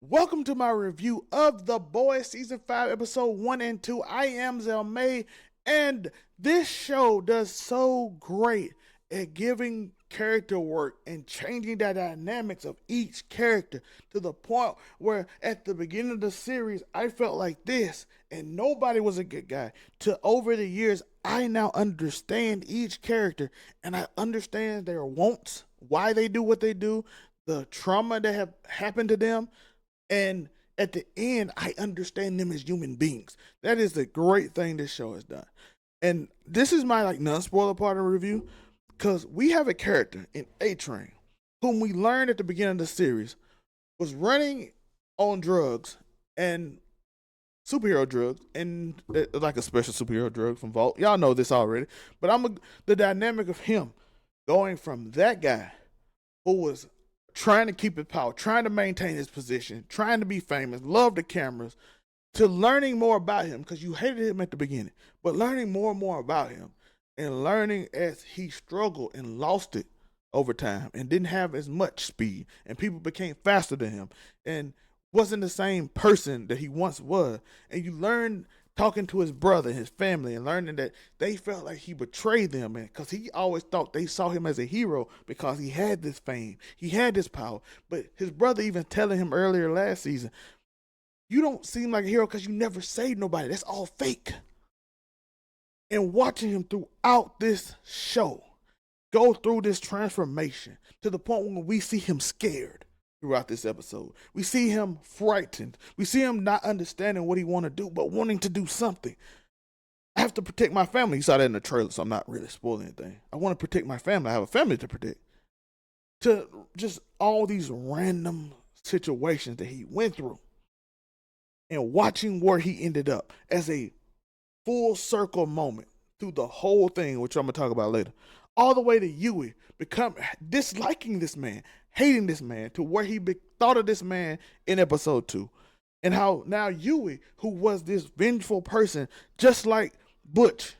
Welcome to my review of The Boys Season 5, Episode 1 and 2. I am Zelmae, and this show does so great at giving character work and changing the dynamics of each character to the point where at the beginning of the series, I felt like this, and nobody was a good guy. To over the years, I now understand each character, and I understand their wants, why they do what they do, the trauma that have happened to them, and at the end, I understand them as human beings. That is the great thing this show has done. And this is my non-spoiler part of the review, because we have a character in A-Train whom we learned at the beginning of the series was running on drugs and superhero drugs, and like a special superhero drug from Vault. Y'all know this already, but the dynamic of him going from that guy who was trying to keep his power, trying to maintain his position, trying to be famous, love the cameras, to learning more about him, because you hated him at the beginning, but learning more and more about him, and learning as he struggled and lost it over time and didn't have as much speed, and people became faster than him and wasn't the same person that he once was. And you learn talking to his brother and his family and learning that they felt like he betrayed them, because he always thought they saw him as a hero because he had this fame, he had this power. But his brother even telling him earlier last season, you don't seem like a hero because you never saved nobody. That's all fake. And watching him throughout this show go through this transformation to the point when we see him scared throughout this episode. We see him frightened. We see him not understanding what he want to do, but wanting to do something. I have to protect my family. You saw that in the trailer, so I'm not really spoiling anything. I want to protect my family. I have a family to protect. To just all these random situations that he went through, and watching where he ended up as a full circle moment through the whole thing, which I'm going to talk about later, all the way to Hughie become disliking this man, hating this man, to where he thought of this man in episode 2. And how now Hughie, who was this vengeful person, just like Butch,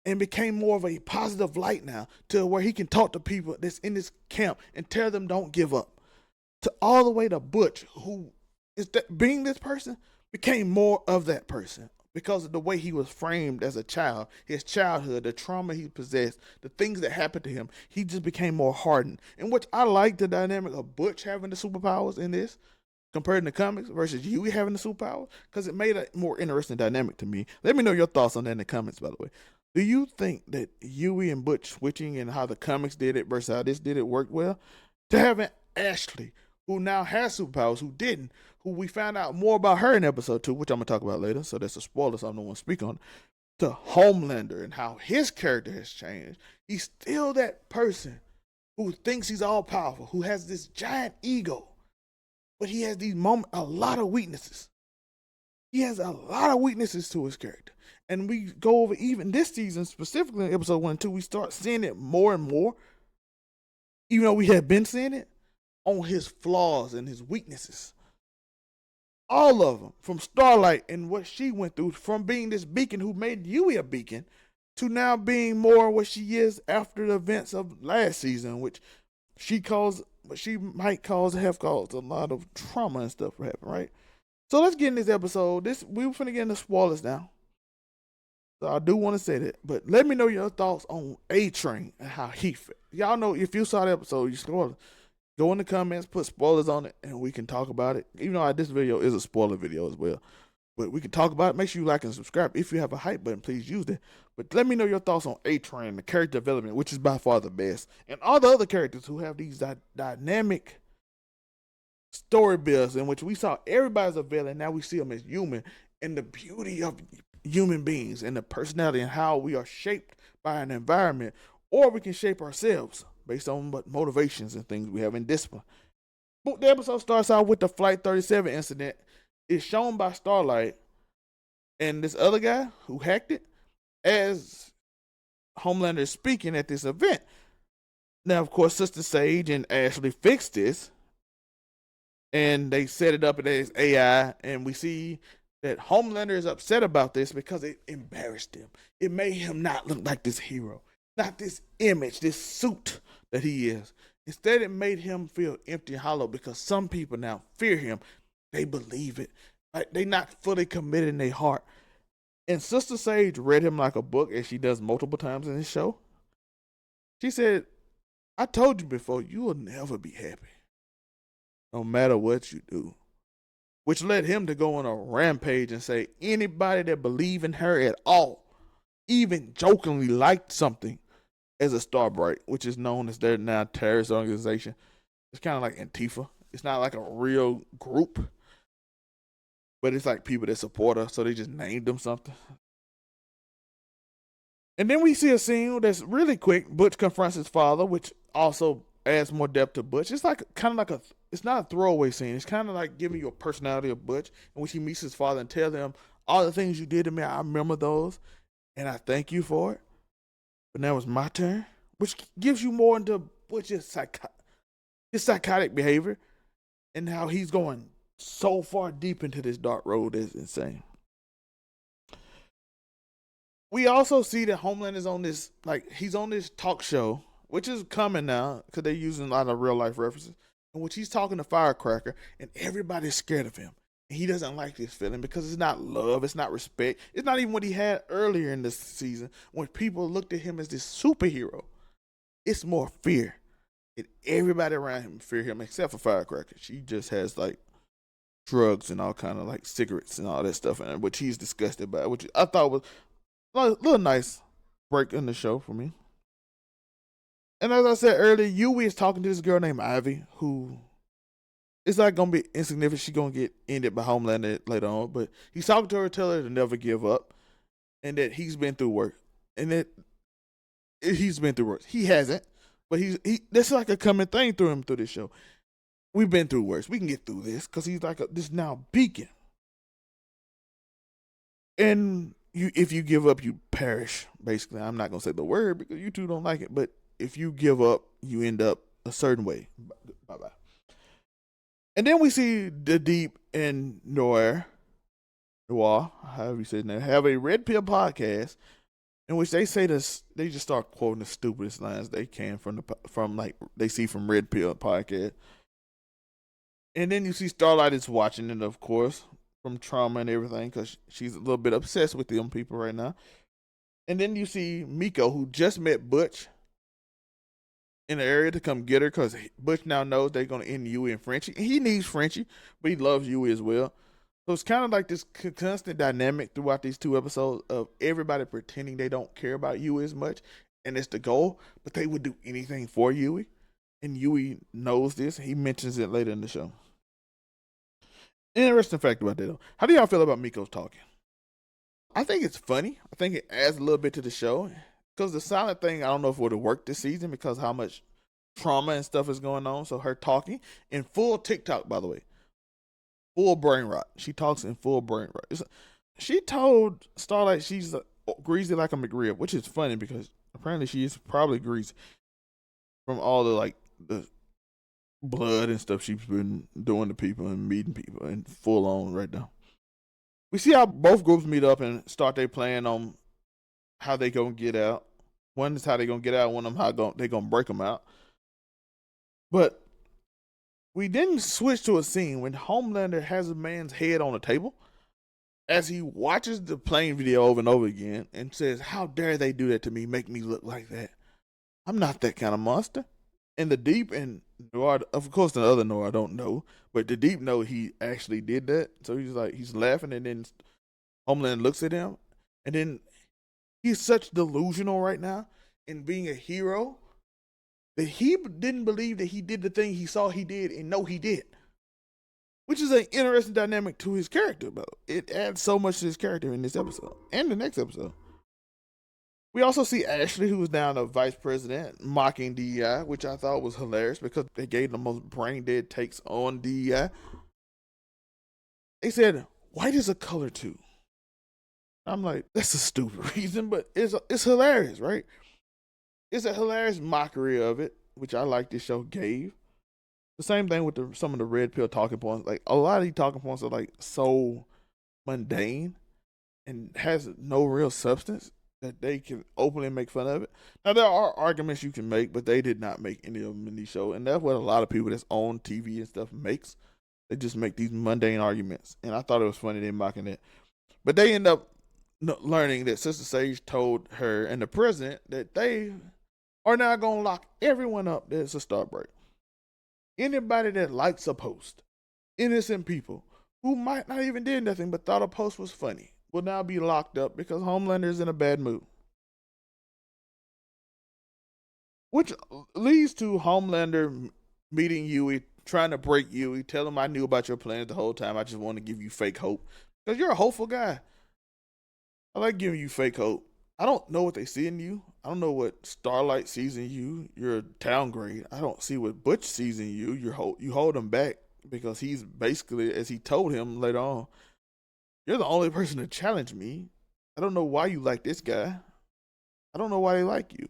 and became more of a positive light now, to where he can talk to people that's in this camp and tell them don't give up. To all the way to Butch, who is being this person, became more of that person because of the way he was framed as a child, his childhood, the trauma he possessed, the things that happened to him. He just became more hardened. In which I like the dynamic of Butch having the superpowers in this, compared to the comics, versus Hughie having the superpowers, because it made a more interesting dynamic to me. Let me know your thoughts on that in the comments, by the way. Do you think that Hughie and Butch switching and how the comics did it versus how this did it worked well? To having Ashley, who now has superpowers, who didn't, who we found out more about her in episode 2, which I'm going to talk about later, so that's a spoiler, so I don't want to speak on it, to Homelander and how his character has changed. He's still that person who thinks he's all powerful, who has this giant ego, but he has these moments, a lot of weaknesses. He has a lot of weaknesses to his character. And we go over even this season, specifically in episode 1 and 2, we start seeing it more and more, even though we had been seeing it, on his flaws and his weaknesses. All of them, from Starlight and what she went through, from being this beacon who made Hughie a beacon, to now being more what she is after the events of last season, which she might have caused a lot of trauma and stuff to happen, right? So let's get in this episode. We were finna get into spoilers now, so I do want to say that. But let me know your thoughts on A-Train and how he fit. Y'all know, if you saw the episode, you spoiled. Go in the comments, put spoilers on it, and we can talk about it. Even though this video is a spoiler video as well. But we can talk about it. Make sure you like and subscribe. If you have a hype button, please use that. But let me know your thoughts on A-Train, the character development, which is by far the best. And all the other characters who have these dynamic story builds in which we saw everybody's a villain. Now we see them as human. And the beauty of human beings and the personality and how we are shaped by an environment. Or we can shape ourselves based on what motivations and things we have in discipline. But the episode starts out with the Flight 37 incident. It's shown by Starlight and this other guy who hacked it as Homelander is speaking at this event. Now, of course, Sister Sage and Ashley fixed this, and they set it up as AI, and we see that Homelander is upset about this because it embarrassed him. It made him not look like this hero, not this image, this suit that he is. Instead, it made him feel empty and hollow because some people now fear him. They believe it. Like they not fully committed in their heart. And Sister Sage read him like a book, as she does multiple times in this show. She said, I told you before, you will never be happy, no matter what you do. Which led him to go on a rampage and say anybody that believed in her at all, even jokingly liked something as a Starbright, which is known as their now terrorist organization. It's kind of like Antifa. It's not like a real group, but it's like people that support her, so they just named them something. And then we see a scene that's really quick. Butch confronts his father, which also adds more depth to Butch. It's like kind of like it's not a throwaway scene. It's kind of like giving you a personality of Butch, in which he meets his father and tells him all the things you did to me. I remember those, and I thank you for it. But now it's my turn, which gives you more into Butch's his psychotic behavior and how he's going so far deep into this dark road is insane. We also see that Homeland is on this, like, he's on this talk show, which is coming now because they're using a lot of real life references, in which he's talking to Firecracker, and everybody's scared of him. And he doesn't like this feeling because it's not love, it's not respect, it's not even what he had earlier in this season when people looked at him as this superhero. It's more fear. And everybody around him fear him except for Firecracker. She just has like drugs and all kind of like cigarettes and all that stuff in her, which he's disgusted by, which I thought was a little nice break in the show for me. And as I said earlier, Hughie is talking to this girl named Ivy, who it's not gonna be insignificant. She's gonna get ended by Homelander later on, but he's talking to her, telling her to never give up, and that he's been through work, and that he's been through worse. He hasn't, but he that's like a common thing through him through this show. We've been through worse. We can get through this because he's like this now beacon. And if you give up, you perish. Basically, I'm not gonna say the word because you two don't like it, but if you give up, you end up a certain way. Bye bye. And then we see the Deep and Noir, however you say it now, have a Red Pill podcast in which they say this. They just start quoting the stupidest lines they can from like they see from Red Pill podcast. And then you see Starlight is watching it, of course, from trauma and everything, because she's a little bit obsessed with them people right now. And then you see Miko, who just met Butch in the area to come get her, because Butch now knows they're going to end Hughie and Frenchie. And he needs Frenchie, but he loves Hughie as well. So it's kind of like this constant dynamic throughout these 2 episodes of everybody pretending they don't care about Hughie as much, and it's the goal, but they would do anything for Hughie. And Hughie knows this. He mentions it later in the show. Interesting fact about that, though. How do y'all feel about Miko's talking? I think it's funny. I think it adds a little bit to the show. Because the silent thing, I don't know if it would have worked this season because how much trauma and stuff is going on. So her talking in full TikTok, by the way. Full brain rot. She talks in full brain rot. She told Starlight she's greasy like a McRib, which is funny because apparently she is probably greasy from all the blood and stuff she's been doing to people and meeting people and full on right now. We see how both groups meet up and start their plan on how they gonna get out. One is how they gonna get out. One of them how they gonna break them out. But we then switch to a scene when Homelander has a man's head on a table as he watches the plane video over and over again and says, "How dare they do that to me? Make me look like that? I'm not that kind of monster." And the Deep and Noir, of course, the other Noir I don't know, but the Deep know he actually did that. So he's laughing, and then Homeland looks at him, and then he's such delusional right now in being a hero that he didn't believe that he did the thing he saw he did and know he did. Which is an interesting dynamic to his character, but it adds so much to his character in this episode and the next episode. We also see Ashley, who was down the vice president, mocking DEI, which I thought was hilarious because they gave the most brain dead takes on DEI. They said, white is a color too. I'm like, that's a stupid reason, but it's hilarious, right? It's a hilarious mockery of it, which I like this show gave. The same thing with some of the Red Pill talking points. Like, a lot of these talking points are like so mundane and has no real substance. that they can openly make fun of it. Now there are arguments you can make, but they did not make any of them in these shows, and that's what a lot of people that's on TV and stuff makes. They just make these mundane arguments, and I thought it was funny they mocking it. But they end up learning that Sister Sage told her and the president that they are now gonna lock everyone up that's a Starbreak. Anybody that likes a post, innocent people who might not even did nothing but thought a post was funny, will now be locked up because Homelander is in a bad mood. Which leads to Homelander meeting Hughie, trying to break Hughie, tell him I knew about your plans the whole time. I just want to give you fake hope. Because you're a hopeful guy. I like giving you fake hope. I don't know what they see in you. I don't know what Starlight sees in you. You're a downgrade. I don't see what Butch sees in you. You hold him back because he's basically, as he told him later on, you're the only person to challenge me. I don't know why you like this guy. I don't know why they like you.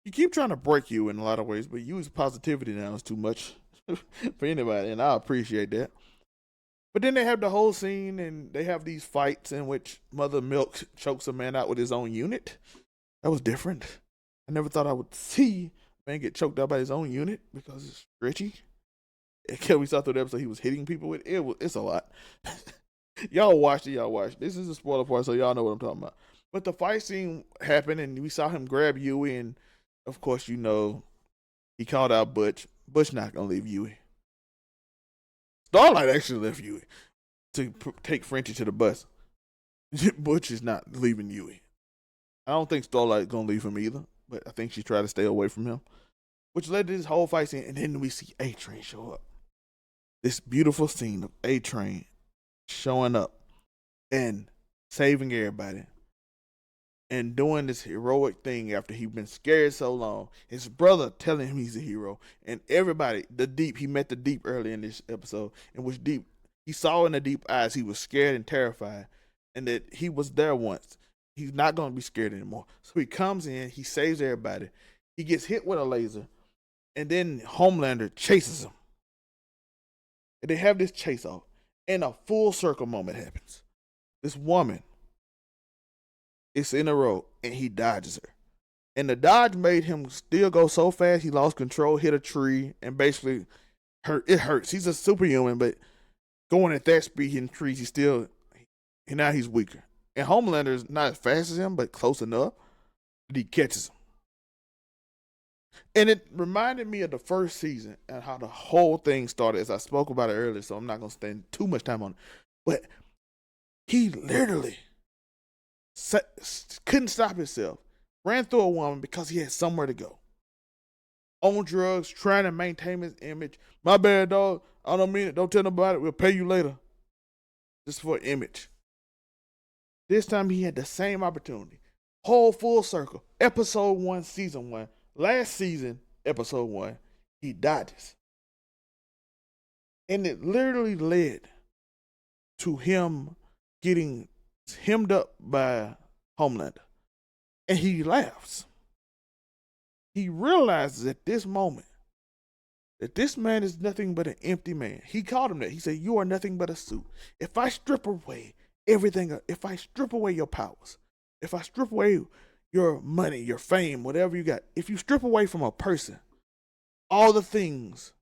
You keep trying to break you in a lot of ways, but use positivity now is too much for anybody, and I appreciate that. But then they have the whole scene, and they have these fights in which Mother Milk chokes a man out with his own unit. That was different. I never thought I would see a man get choked out by his own unit because it's stretchy. We saw through the episode he was hitting people with. It's a lot. Y'all watched it. This is a spoiler part, so y'all know what I'm talking about. But the fight scene happened, and we saw him grab Hughie, and of course, you know, he called out Butch. Butch not gonna leave Hughie. Starlight actually left Hughie to take Frenchie to the bus. Butch is not leaving Hughie. I don't think Starlight gonna leave him either, but I think she tried to stay away from him, which led to this whole fight scene. And then we see A-Train show up. This beautiful scene of A-Train showing up and saving everybody and doing this heroic thing after he'd been scared so long. His brother telling him he's a hero, and everybody, he met the Deep early in this episode, in which Deep, he saw in the Deep eyes he was scared and terrified, and that he was there once. He's not going to be scared anymore. So he comes in, he saves everybody, he gets hit with a laser, and then Homelander chases him. And they have this chase off, and a full circle moment happens. This woman is in a road, and he dodges her. And the dodge made him still go so fast, he lost control, hit a tree, and basically it hurts. He's a superhuman, but going at that speed hitting trees, now he's weaker. And Homelander is not as fast as him, but close enough that he catches him. And it reminded me of the first season and how the whole thing started, as I spoke about it earlier, so I'm not going to spend too much time on it. But he literally couldn't stop himself, ran through a woman because he had somewhere to go. On drugs, trying to maintain his image. My bad, dog. I don't mean it. Don't tell nobody. We'll pay you later. Just for image. This time he had the same opportunity. Whole full circle. Episode 1, season 1. Last season, episode 1, he dodges. And it literally led to him getting hemmed up by Homelander. And he laughs. He realizes at this moment that this man is nothing but an empty man. He called him that. He said, "You are nothing but a suit. If I strip away everything, if I strip away your powers, if I strip away your money, your fame, whatever you got, if you strip away from a person all the things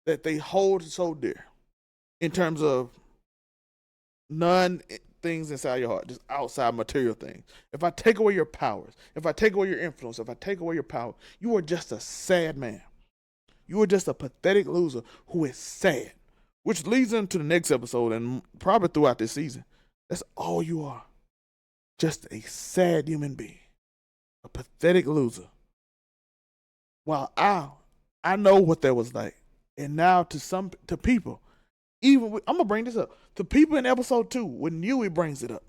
that they hold so dear in terms of none things inside your heart, just outside material things. If I take away your powers, if I take away your influence, if I take away your power, you are just a sad man. You are just a pathetic loser who is sad." Which leads into the next episode and probably throughout this season. That's all you are. Just a sad human being. A pathetic loser. While I know what that was like. And now to people, I'm gonna bring this up. To people in episode 2, when Hughie brings it up.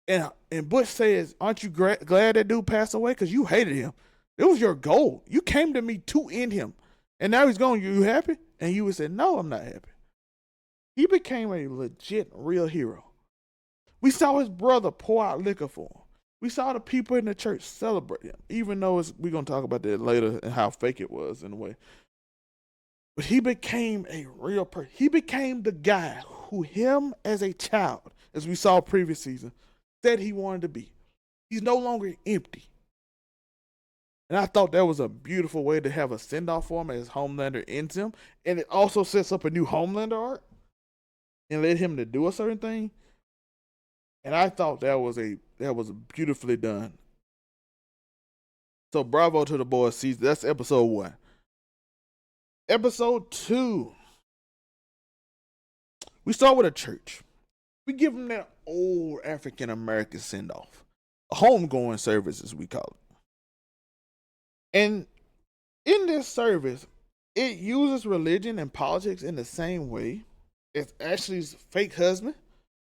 And Butch says, "Aren't you glad that dude passed away? Because you hated him. It was your goal. You came to me to end him. And now he's gone. You happy?" And Hughie said, "No, I'm not happy." He became a legit, real hero. We saw his brother pour out liquor for him. We saw the people in the church celebrate him, even though we're going to talk about that later and how fake it was in a way. But he became a real person. He became the guy who him as a child, as we saw previous season, said he wanted to be. He's no longer empty. And I thought that was a beautiful way to have a send off for him as Homelander ends him. And it also sets up a new Homelander arc and led him to do a certain thing. And I thought that was beautifully done. So bravo to the boys season. That's episode 1. Episode 2. We start with a church. We give them that old African American send off. A homegoing service, as we call it. And in this service, it uses religion and politics in the same way as Ashley's fake husband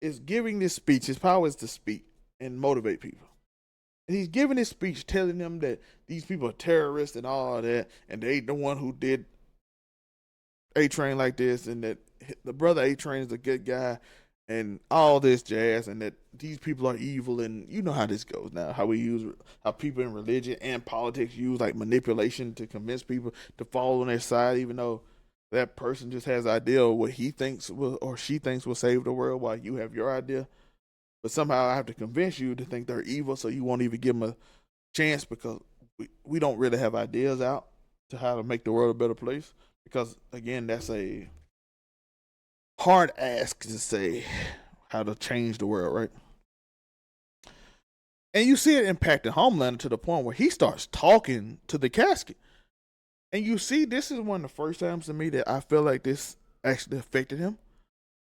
is giving this speech. His power is to speak and motivate people. And he's giving this speech telling them that these people are terrorists and all that, and they ain't the one who did A-Train like this, and that the brother A-Train is a good guy, and all this jazz, and that these people are evil, and you know how this goes now, how people in religion and politics use like manipulation to convince people to fall on their side, even though that person just has an idea of what he thinks will or she thinks will save the world while you have your idea. But somehow I have to convince you to think they're evil, so you won't even give them a chance because we don't really have ideas out to how to make the world a better place. Because, again, that's a hard ask to say how to change the world, right? And you see it impacting Homelander to the point where he starts talking to the casket. And you see, this is one of the first times to me that I feel like this actually affected him.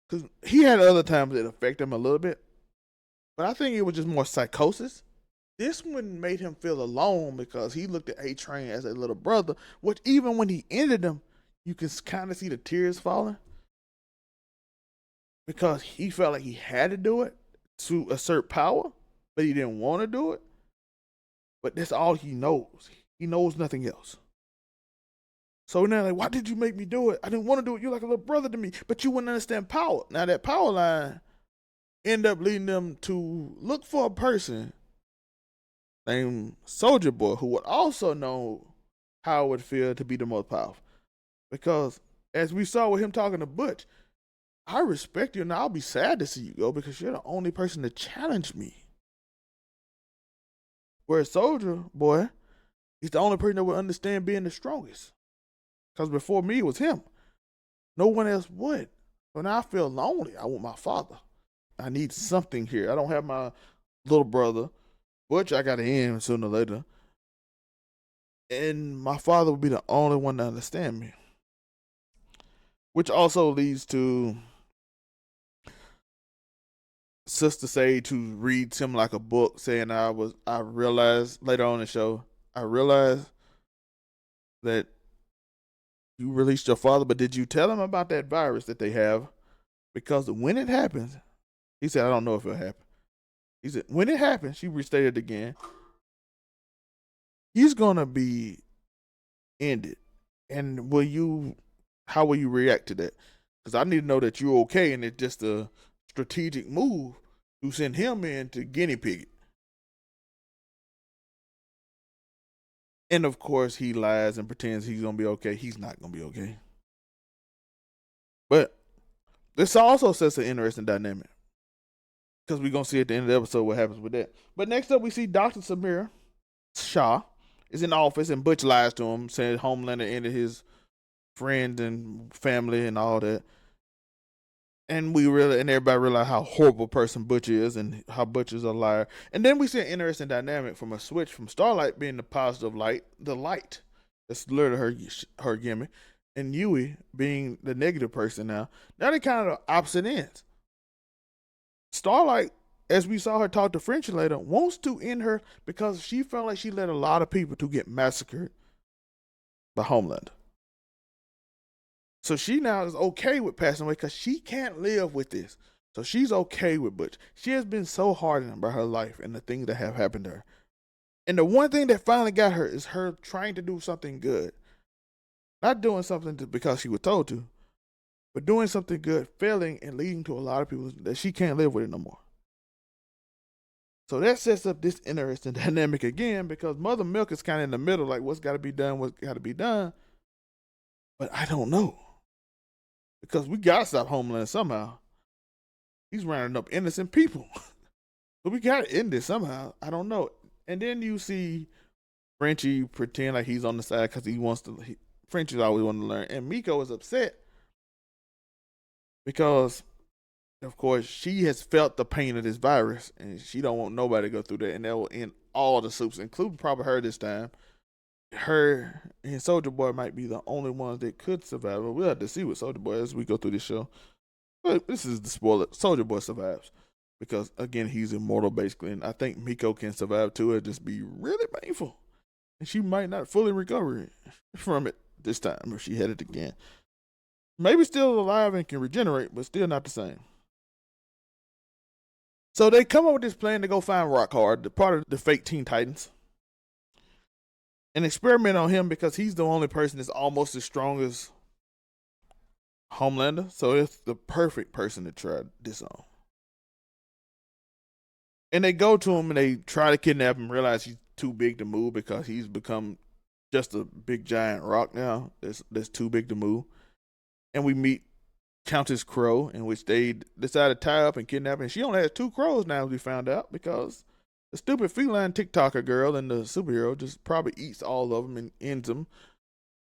Because he had other times that affected him a little bit. But I think it was just more psychosis. This one made him feel alone because he looked at A-Train as a little brother, which even when he ended him, you can kind of see the tears falling. Because he felt like he had to do it to assert power, but he didn't want to do it. But that's all he knows. He knows nothing else. So now, like, why did you make me do it? I didn't want to do it. You're like a little brother to me, but you wouldn't understand power. Now, that power line ended up leading them to look for a person named Soldier Boy who would also know how it would feel to be the most powerful. Because as we saw with him talking to Butch, I respect you and I'll be sad to see you go because you're the only person to challenge me. Whereas Soldier Boy, he's the only person that would understand being the strongest. Because before me, it was him. No one else would. So now I feel lonely. I want my father. I need something here. I don't have my little brother, Butch. I got to end sooner or later. And my father would be the only one to understand me. Which also leads to Sister Sage, who reads him like a book, saying I realized later on in the show, I realized that you released your father, but did you tell him about that virus that they have? Because when it happens, he said, I don't know if it'll happen. He said, when it happens, she restated again, he's going to be ended. And how will you react to that? Because I need to know that you're okay and it's just a strategic move to send him in to guinea pig it. And of course, he lies and pretends he's going to be okay. He's not going to be okay. But this also sets an interesting dynamic. Because we're going to see at the end of the episode what happens with that. But next up, we see Dr. Samir Shah is in the office and Butch lies to him, saying Homelander ended his friends and family and all that. And everybody realize how horrible person Butch is and how Butch is a liar. And then we see an interesting dynamic from a switch from Starlight being the positive light, the light. That's literally her gimmick. And Hughie being the negative person now. Now they kind of opposite ends. Starlight, as we saw her talk to French later, wants to end her because she felt like she led a lot of people to get massacred by Homelander. So she now is okay with passing away because she can't live with this. So she's okay with Butch. She has been so hardened by her life and the things that have happened to her. And the one thing that finally got her is her trying to do something good. Not doing something because she was told to, but doing something good, failing and leading to a lot of people that she can't live with it no more. So that sets up this interesting dynamic again because Mother Milk is kind of in the middle, like what's got to be done, what's got to be done. But I don't know. Because we got to stop Homelander somehow. He's rounding up innocent people. But we gotta end this somehow. I don't know. And then you see Frenchie pretend like he's on the side because he wants to. Frenchie's always wanted to learn, and Miko is upset because, of course, she has felt the pain of this virus, and she don't want nobody to go through that, and that will end all the Supes, including probably her this time. Her and Soldier Boy might be the only ones that could survive. But we'll have to see with Soldier Boy as we go through this show. But this is the spoiler. Soldier Boy survives because again he's immortal basically, and I think Miko can survive too. It'll just be really painful, and she might not fully recover from it this time if she had it again. Maybe still alive and can regenerate, but still not the same. So they come up with this plan to go find Rockhard, the part of the fake Teen Titans, and experiment on him because he's the only person that's almost as strong as Homelander. So it's the perfect person to try this on. And they go to him and they try to kidnap him, realize he's too big to move because he's become just a big giant rock now that's too big to move. And we meet Countess Crow, in which they decide to tie up and kidnap her. And she only has 2 crows now, as we found out, because the stupid feline TikToker girl and the superhero just probably eats all of them and ends them.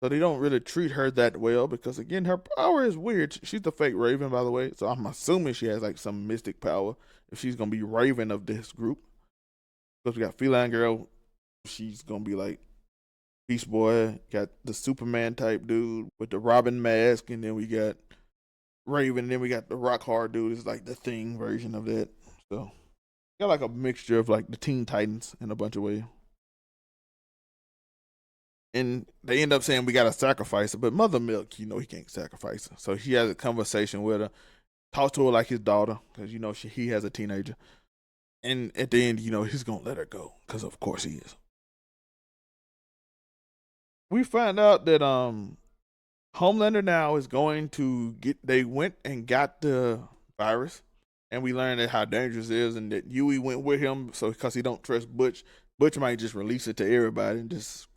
So they don't really treat her that well because, again, her power is weird. She's the fake Raven, by the way. So I'm assuming she has like some mystic power if she's going to be Raven of this group. Because we got Feline Girl. She's going to be like Beast Boy. Got the Superman type dude with the Robin mask. And then we got Raven. And then we got the Rock Hard dude. It's like the Thing version of that. So got like a mixture of like the Teen Titans in a bunch of ways. And they end up saying we gotta sacrifice her, but Mother Milk, he can't sacrifice her. So he has a conversation with her, talks to her like his daughter, because he has a teenager. And at the end, he's gonna let her go, because of course he is. We find out that Homelander now is going to they went and got the virus, and we learned that how dangerous it is, and that Hughie went with him, so because he don't trust Butch. Butch might just release it to everybody and just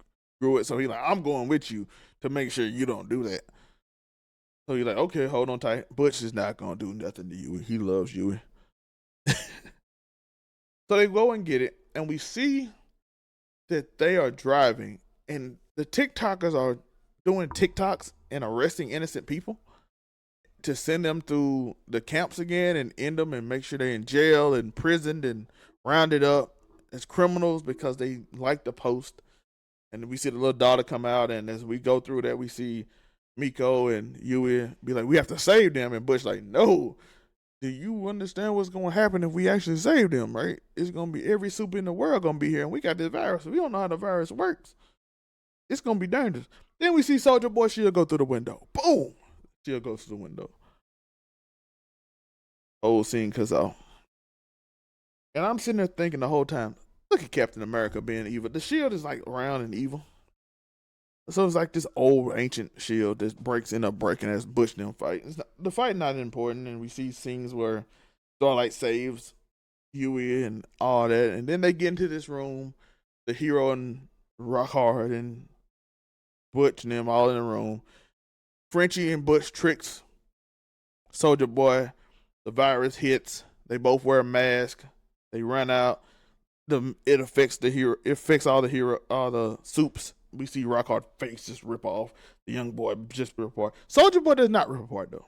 screw it. So he's like, I'm going with you to make sure you don't do that. So he's like, okay, hold on tight. Butch is not going to do nothing to Hughie. He loves Hughie. So they go and get it, and we see that they are driving, and the TikTokers are doing TikToks and arresting innocent people to send them through the camps again and end them and make sure they're in jail and prisoned and rounded up as criminals because they like the post. And we see the little daughter come out, and as we go through that, we see Miko and Hughie be like, we have to save them. And Butch like, no. Do you understand what's going to happen if we actually save them, right? It's going to be every Supe in the world going to be here, and we got this virus. We don't know how the virus works. It's going to be dangerous. Then we see Soldier Boy Shield go through the window. Boom! Shield goes through the window. Old scene, cause and I'm sitting there thinking the whole time, look at Captain America being evil. The shield is like round and evil. So it's like this old ancient shield that end up breaking as Butch them fight. The fight not important, and we see scenes where Starlight saves Hughie and all that, and then they get into this room, the hero and Rockhard and Butch and them all in the room. Frenchie and Butch tricks Soldier Boy. The virus hits. They both wear a mask. They run out. It affects the hero. It affects all the Supes. We see Rockhard's face just rip off. The young boy just rip apart. Soldier Boy does not rip apart though.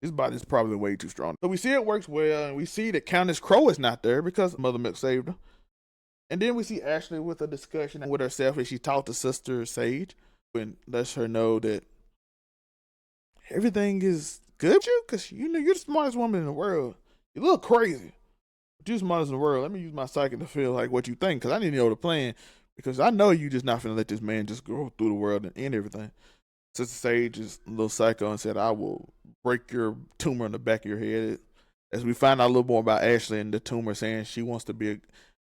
His body's probably way too strong. So we see it works well, and we see that Countess Crow is not there because Mother Milk saved her. And then we see Ashley with a discussion with herself, and she talked to Sister Sage and lets her know that everything is good with you because you're the smartest woman in the world. You're a little crazy, but you're the smartest in the world. Let me use my psychic to feel like what you think, because I need to know the plan. Because I know you just not finna let this man just go through the world and end everything. Sister Sage is a little psycho and said, I will break your tumor in the back of your head. As we find out a little more about Ashley and the tumor saying she wants to be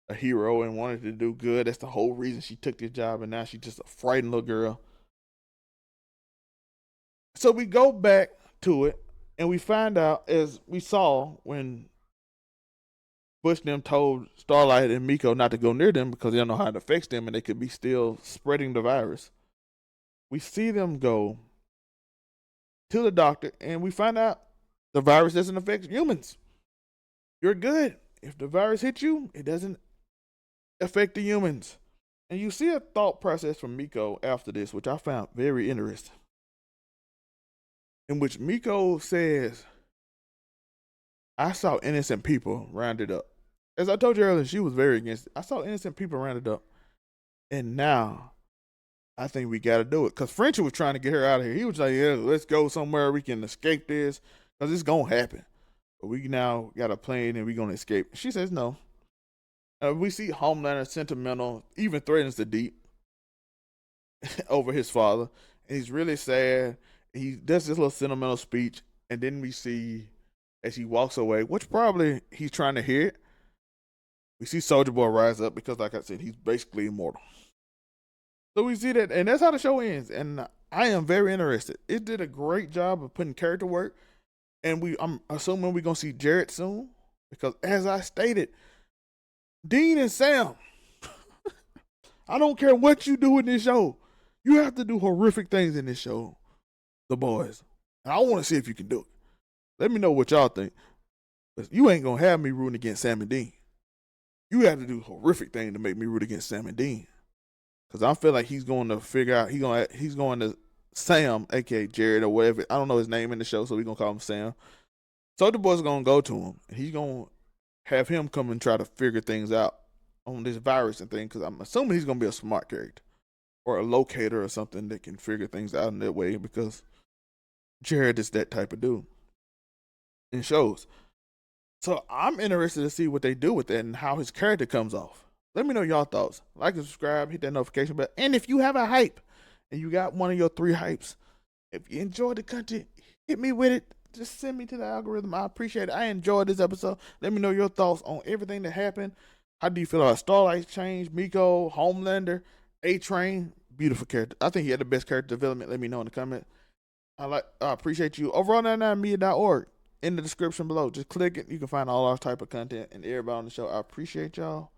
a hero and wanted to do good. That's the whole reason she took this job, and now she's just a frightened little girl. So we go back to it, and we find out, as we saw when Butch them told Starlight and Miko not to go near them because they don't know how it affects them and they could be still spreading the virus. We see them go to the doctor, and we find out the virus doesn't affect humans. You're good. if the virus hits you, it doesn't affect the humans. And you see a thought process from Miko after this, which I found very interesting. In which Miko says, I saw innocent people rounded up. As I told you earlier, she was very against it. I saw innocent people rounded up. And now I think we got to do it. Because French was trying to get her out of here. He was like, yeah, let's go somewhere we can escape this. Because it's going to happen. But we now got a plane and we're going to escape. She says no. We see Homelander sentimental, even threatens the deep over his father. And he's really sad. He does this little sentimental speech. And then we see, as he walks away, which probably he's trying to hear it, we see Soldier Boy rise up because, like I said, he's basically immortal. So we see that, and that's how the show ends. And I am very interested. It did a great job of putting character work. And I'm assuming we're going to see Jared soon. Because as I stated, Dean and Sam, I don't care what you do in this show. You have to do horrific things in this show. The boys. And I want to see if you can do it. Let me know what y'all think. But you ain't going to have me rooting against Sam and Dean. You have to do horrific thing to make me root against Sam and Dean. Because I feel like he's going to figure out, he's going to Sam, aka Jared or whatever. I don't know his name in the show, so we're going to call him Sam. So the boys are going to go to him. And he's going to have him come and try to figure things out on this virus and thing. Because I'm assuming he's going to be a smart character. Or a locator or something that can figure things out in that way. Because Jared is that type of dude. In shows. So I'm interested to see what they do with it and how his character comes off. Let me know y'all thoughts. Like and subscribe, hit that notification bell. And if you have a hype and you got one of your 3 hypes, if you enjoyed the content, hit me with it. Just send me to the algorithm. I appreciate it. I enjoyed this episode. Let me know your thoughts on everything that happened. How do you feel about Starlight's change, Miko, Homelander, A-Train? Beautiful character. I think he had the best character development. Let me know in the comment. I appreciate you. Overall99Media.org. In the description below. Just click it. You can find all our type of content and everybody on the show. I appreciate y'all.